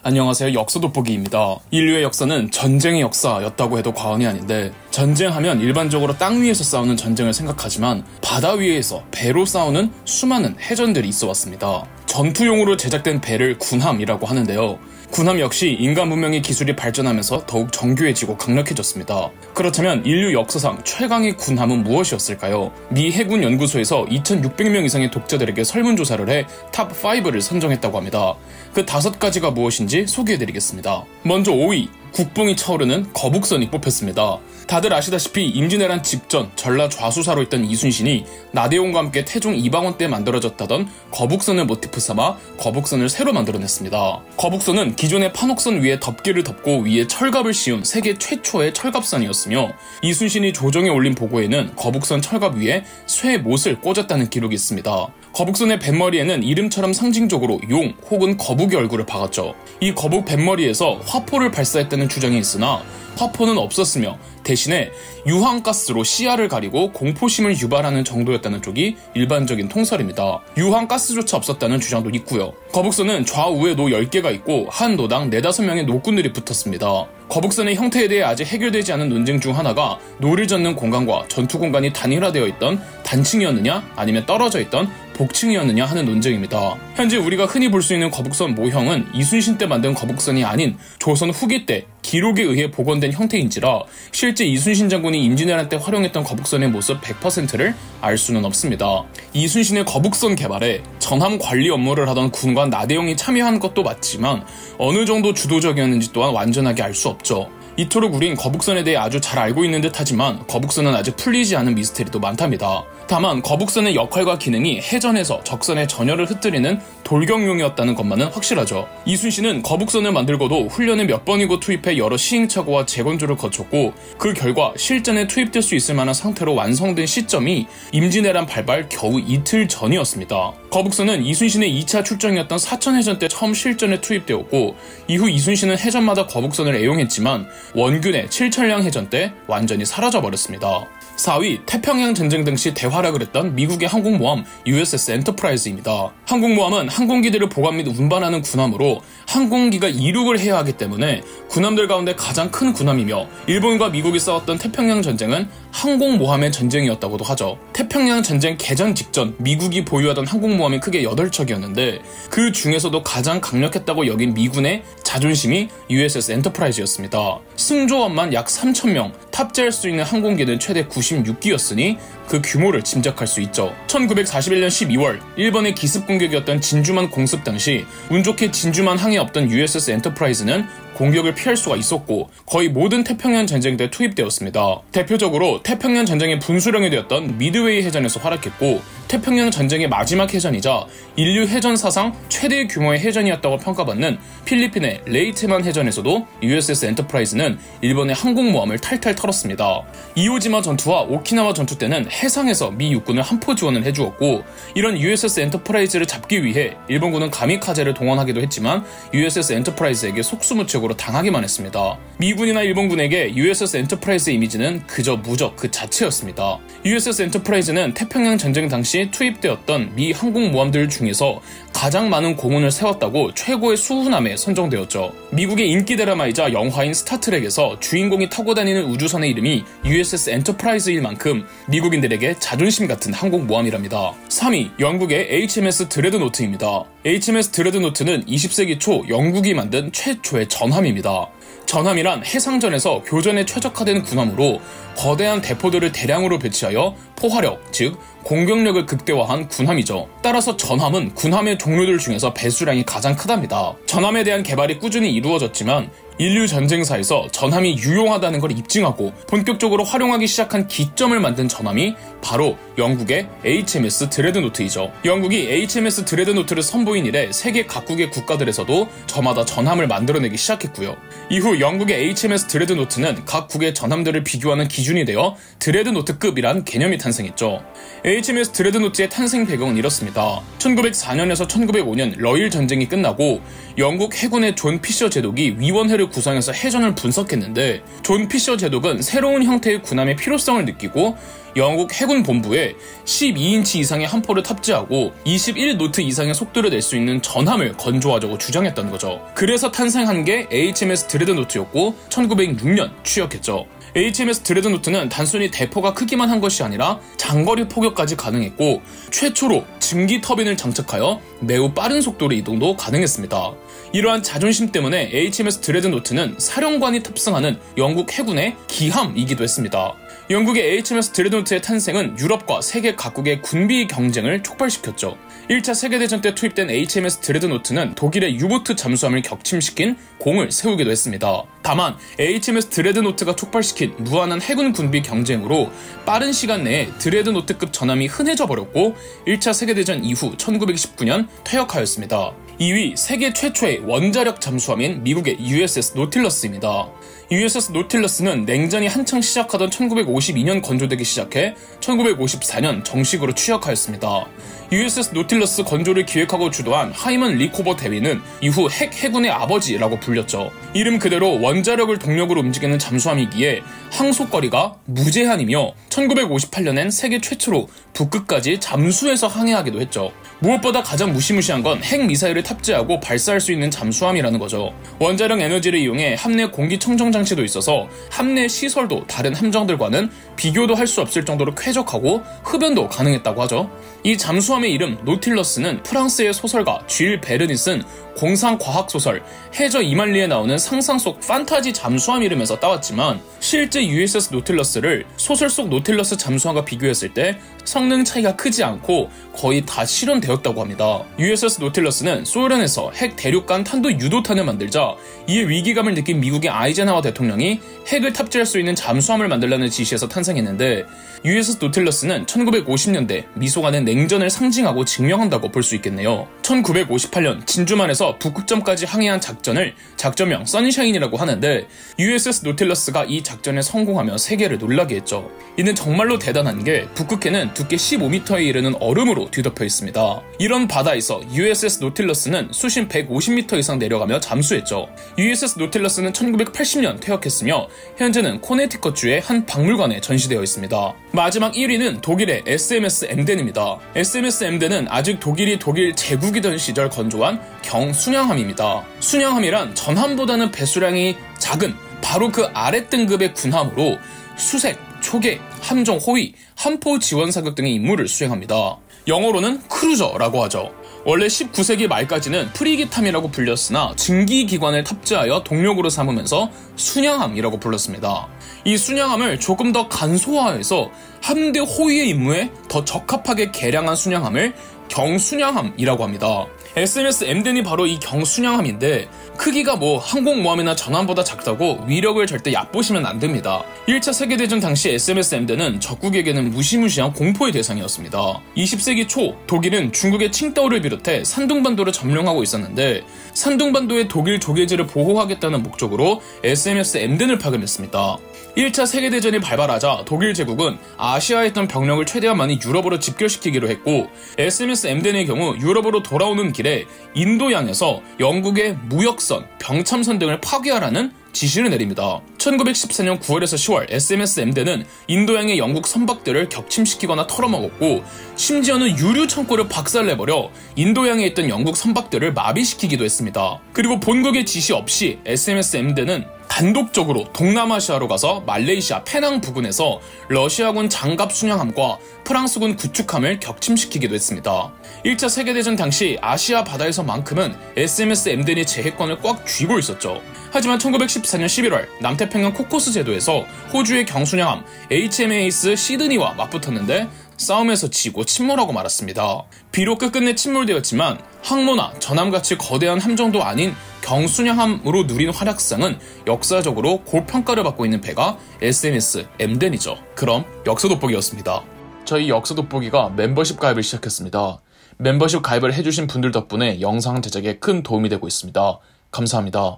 안녕하세요. 역사 돋보기입니다. 인류의 역사는 전쟁의 역사였다고 해도 과언이 아닌데, 전쟁하면 일반적으로 땅 위에서 싸우는 전쟁을 생각하지만 바다 위에서 배로 싸우는 수많은 해전들이 있어 왔습니다. 전투용으로 제작된 배를 군함이라고 하는데요. 군함 역시 인간 문명의 기술이 발전하면서 더욱 정교해지고 강력해졌습니다. 그렇다면 인류 역사상 최강의 군함은 무엇이었을까요? 미 해군 연구소에서 2,600명 이상의 독자들에게 설문조사를 해 탑 5를 선정했다고 합니다. 그 5가지가 무엇인지 소개해드리겠습니다. 먼저 5위, 국뽕이 차오르는 거북선이 뽑혔습니다. 다들 아시다시피 임진왜란 직전 전라 좌수사로 있던 이순신이 나대용과 함께 태종 이방원 때 만들어졌다던 거북선을 모티프 삼아 거북선을 새로 만들어냈습니다. 거북선은 기존의 판옥선 위에 덮개를 덮고 위에 철갑을 씌운 세계 최초의 철갑선이었으며, 이순신이 조정에 올린 보고에는 거북선 철갑 위에 쇠 못을 꽂았다는 기록이 있습니다. 거북선의 뱃머리에는 이름처럼 상징적으로 용 혹은 거북의 얼굴을 박았죠. 이 거북 뱃머리에서 화포를 발사했다는 주장이 있으나 화포는 없었으며 대신에 유황가스로 시야를 가리고 공포심을 유발하는 정도였다는 쪽이 일반적인 통설입니다. 유황가스조차 없었다는 주장도 있고요. 거북선은 좌우에 노 10개가 있고 한 노당 4-5명의 노꾼들이 붙었습니다. 거북선의 형태에 대해 아직 해결되지 않은 논쟁 중 하나가 노를 젓는 공간과 전투 공간이 단일화되어 있던 단층이었느냐 아니면 떨어져 있던 복층이었느냐 하는 논쟁입니다. 현재 우리가 흔히 볼 수 있는 거북선 모형은 이순신 때 만든 거북선이 아닌 조선 후기 때 기록에 의해 복원된 형태인지라 실제 이순신 장군이 임진왜란 때 활용했던 거북선의 모습 100%를 알 수는 없습니다. 이순신의 거북선 개발에 전함 관리 업무를 하던 군관 나대용이 참여한 것도 맞지만 어느 정도 주도적이었는지 또한 완전하게 알 수 없죠. 이토록 우린 거북선에 대해 아주 잘 알고 있는 듯 하지만 거북선은 아직 풀리지 않은 미스테리도 많답니다. 다만 거북선의 역할과 기능이 해전에서 적선의 전열을 흩뜨리는 돌격용이었다는 것만은 확실하죠. 이순신은 거북선을 만들고도 훈련을 몇 번이고 투입해 여러 시행착오와 재건조를 거쳤고, 그 결과 실전에 투입될 수 있을 만한 상태로 완성된 시점이 임진왜란 발발 겨우 이틀 전이었습니다. 거북선은 이순신의 2차 출정이었던 사천해전 때 처음 실전에 투입되었고, 이후 이순신은 해전마다 거북선을 애용했지만 원균의 7천량 해전 때 완전히 사라져버렸습니다. 4위, 태평양 전쟁 당시 대활약을 했던 미국의 항공모함 USS 엔터프라이즈입니다. 항공모함은 항공기들을 보관 및 운반하는 군함으로 항공기가 이륙을 해야 하기 때문에 군함들 가운데 가장 큰 군함이며, 일본과 미국이 싸웠던 태평양 전쟁은 항공모함의 전쟁이었다고도 하죠. 태평양 전쟁 개전 직전 미국이 보유하던 항공모함이 크게 8척이었는데 그 중에서도 가장 강력했다고 여긴 미군의 자존심이 USS 엔터프라이즈였습니다. 승조원만 약 3,000명, 탑재할 수 있는 항공기는 최대 96기였으니 그 규모를 짐작할 수 있죠. 1941년 12월 일본의 기습 공격이었던 진주만 공습 당시 운 좋게 진주만 항에 없던 USS 엔터프라이즈는 공격을 피할 수가 있었고 거의 모든 태평양 전쟁 때 투입되었습니다. 대표적으로 태평양 전쟁의 분수령이 되었던 미드웨이 해전에서 활약했고, 태평양 전쟁의 마지막 해전이자 인류 해전 사상 최대 규모의 해전이었다고 평가받는 필리핀의 레이트만 해전에서도 USS 엔터프라이즈는 일본의 항공모함을 탈탈 털었습니다. 이오지마 전투와 오키나와 전투 때는 해상에서 미 육군을 한포 지원을 해주었고, 이런 USS 엔터프라이즈를 잡기 위해 일본군은 가미카제를 동원하기도 했지만 USS 엔터프라이즈에게 속수무책으로 당하기만 했습니다. 미군이나 일본군에게 USS 엔터프라이즈의 이미지는 그저 무적 그 자체였습니다. USS 엔터프라이즈는 태평양 전쟁 당시 투입되었던 미 항공모함들 중에서 가장 많은 공훈을 세웠다고 최고의 수훈함에 선정되었죠. 미국의 인기 드라마이자 영화인 스타트rek에서 주인공이 타고 다니는 우주선의 이름이 USS 엔터프라이즈일 만큼 미국인들에게 자존심 같은 항공모함이랍니다. 3위, 영국의 HMS 드레드노트입니다. HMS 드레드노트는 20세기 초 영국이 만든 최초의 전함입니다. 전함이란 해상전에서 교전에 최적화된 군함으로 거대한 대포들을 대량으로 배치하여 포화력, 즉 공격력을 극대화한 군함이죠. 따라서 전함은 군함의 종류들 중에서 배수량이 가장 크답니다. 전함에 대한 개발이 꾸준히 이루어졌지만 인류 전쟁사에서 전함이 유용하다는 걸 입증하고 본격적으로 활용하기 시작한 기점을 만든 전함이 바로 영국의 HMS 드레드노트이죠. 영국이 HMS 드레드노트를 선보인 이래 세계 각국의 국가들에서도 저마다 전함을 만들어내기 시작했고요. 이후 영국의 HMS 드레드노트는 각 국의 전함들을 비교하는 기준이 되어 드레드노트급이란 개념이 탄생했죠. HMS 드레드노트의 탄생 배경은 이렇습니다. 1904년에서 1905년 러일 전쟁이 끝나고 영국 해군의 존 피셔 제독이 위원회를 구성해서 해전을 분석했는데, 존 피셔 제독은 새로운 형태의 군함의 필요성을 느끼고 영국 해군 본부에 12인치 이상의 함포를 탑재하고 21노트 이상의 속도를 낼 수 있는 전함을 건조하자고 주장했던 거죠. 그래서 탄생한 게 HMS 드레드노트였고 1906년 취역했죠. HMS 드레드노트는 단순히 대포가 크기만 한 것이 아니라 장거리 포격까지 가능했고 최초로 증기 터빈을 장착하여 매우 빠른 속도로 이동도 가능했습니다. 이러한 자존심 때문에 HMS 드레드노트는 사령관이 탑승하는 영국 해군의 기함이기도 했습니다. 영국의 HMS 드레드노트의 탄생은 유럽과 세계 각국의 군비 경쟁을 촉발시켰죠. 1차 세계대전 때 투입된 HMS 드레드노트는 독일의 유보트 잠수함을 격침시킨 공을 세우기도 했습니다. 다만 HMS 드레드노트가 촉발시킨 무한한 해군 군비 경쟁으로 빠른 시간 내에 드레드노트급 전함이 흔해져 버렸고 1차 세계대전 이후 1919년 퇴역하였습니다. 2위, 세계 최초의 원자력 잠수함인 미국의 USS 노틸러스입니다. USS 노틸러스는 냉전이 한창 시작하던 1952년 건조되기 시작해 1954년 정식으로 취역하였습니다. USS 노틸러스 건조를 기획하고 주도한 하이먼 리코버 대위는 이후 해군의 아버지라고 불렸죠. 이름 그대로 원자력을 동력으로 움직이는 잠수함이기에 항속거리가 무제한이며 1958년엔 세계 최초로 북극까지 잠수해서 항해하기도 했죠. 무엇보다 가장 무시무시한 건 핵미사일을 탑재하고 발사할 수 있는 잠수함이라는 거죠. 원자력 에너지를 이용해 함내 공기청정 장치도 있어서 함내 시설도 다른 함정들과는 비교도 할 수 없을 정도로 쾌적하고 흡연도 가능했다고 하죠. 이 잠수함의 이름 노틸러스는 프랑스의 소설가 쥘 베른이 쓴 공상과학소설 해저 이말리에 나오는 상상 속 판타지 잠수함 이름에서 따왔지만 실제 USS 노틸러스를 소설 속 노틸러스 잠수함과 비교했을 때 성능 차이가 크지 않고 거의 다 실현되었다고 합니다. USS 노틸러스는 소련에서 핵 대륙간 탄도 유도탄을 만들자 이에 위기감을 느낀 미국의 아이젠하워 대통령이 핵을 탑재할 수 있는 잠수함을 만들라는 지시에서 탄생했는데 USS 노틸러스는 1950년대 미소 간의 냉전을 상징하고 증명한다고 볼 수 있겠네요. 1958년 진주만에서 북극점까지 항해한 작전을 작전명 선샤인이라고 하는데 USS 노틸러스가 이 작전에 성공하며 세계를 놀라게 했죠. 이는 정말로 대단한 게 북극해는 두께 15m에 이르는 얼음으로 뒤덮여 있습니다. 이런 바다에서 USS 노틸러스는 수심 150m 이상 내려가며 잠수했죠. USS 노틸러스는 1980년 퇴역했으며 현재는 코네티컷주의 한 박물관에 전시되어 있습니다. 마지막 1위는 독일의 SMS 엠덴입니다. SMS 엠덴은 아직 독일이 독일 제국이던 시절 건조한 경순양함입니다. 순양함이란 전함보다는 배수량이 작은 바로 그 아래 등급의 군함으로 수색, 초계, 함정 호위, 함포 지원 사격 등의 임무를 수행합니다. 영어로는 크루저라고 하죠. 원래 19세기 말까지는 프리기탐이라고 불렸으나 증기기관을 탑재하여 동력으로 삼으면서 순양함이라고 불렀습니다. 이 순양함을 조금 더 간소화해서 함대 호위의 임무에 더 적합하게 개량한 순양함을 경순양함이라고 합니다. SMS 엠덴이 바로 이 경순양함인데 크기가 항공모함이나 전함보다 작다고 위력을 절대 얕보시면 안됩니다. 1차 세계대전 당시 SMS 엠덴은 적국에게는 무시무시한 공포의 대상이었습니다. 20세기 초 독일은 중국의 칭다오를 비롯해 산둥반도를 점령하고 있었는데 산둥반도의 독일 조계지를 보호하겠다는 목적으로 SMS 엠덴을 파견했습니다. 1차 세계대전이 발발하자 독일 제국은 아시아에 있던 병력을 최대한 많이 유럽으로 집결시키기로 했고 SMS 엠덴의 경우 유럽으로 돌아오는 길에 인도양에서 영국의 무역선, 병참선 등을 파괴하라는 지시를 내립니다. 1914년 9월에서 10월 SMS 엠덴은 인도양의 영국 선박들을 격침시키거나 털어먹었고 심지어는 유류 창고를 박살내버려 인도양에 있던 영국 선박들을 마비시키기도 했습니다. 그리고 본국의 지시 없이 SMS 엠덴은 단독적으로 동남아시아로 가서 말레이시아 페낭 부근에서 러시아군 장갑 순양함과 프랑스군 구축함을 격침시키기도 했습니다. 1차 세계대전 당시 아시아 바다에서만큼은 SMS 엠덴이 제해권을 꽉 쥐고 있었죠. 하지만 1914년 11월 남태평양 코코스 제도에서 호주의 경순양함 HMAS 시드니와 맞붙었는데 싸움에서 지고 침몰하고 말았습니다. 비록 끝끝내 침몰되었지만 항모나 전함같이 거대한 함정도 아닌 경순양함으로 누린 활약상은 역사적으로 고평가를 받고 있는 배가 SMS 엠덴이죠. 그럼 역사 돋보기였습니다. 저희 역사 돋보기가 멤버십 가입을 시작했습니다. 멤버십 가입을 해주신 분들 덕분에 영상 제작에 큰 도움이 되고 있습니다. 감사합니다.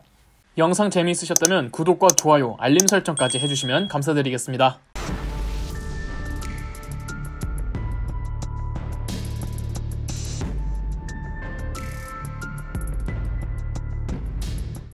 영상 재미있으셨다면 구독과 좋아요, 알림 설정까지 해주시면 감사드리겠습니다.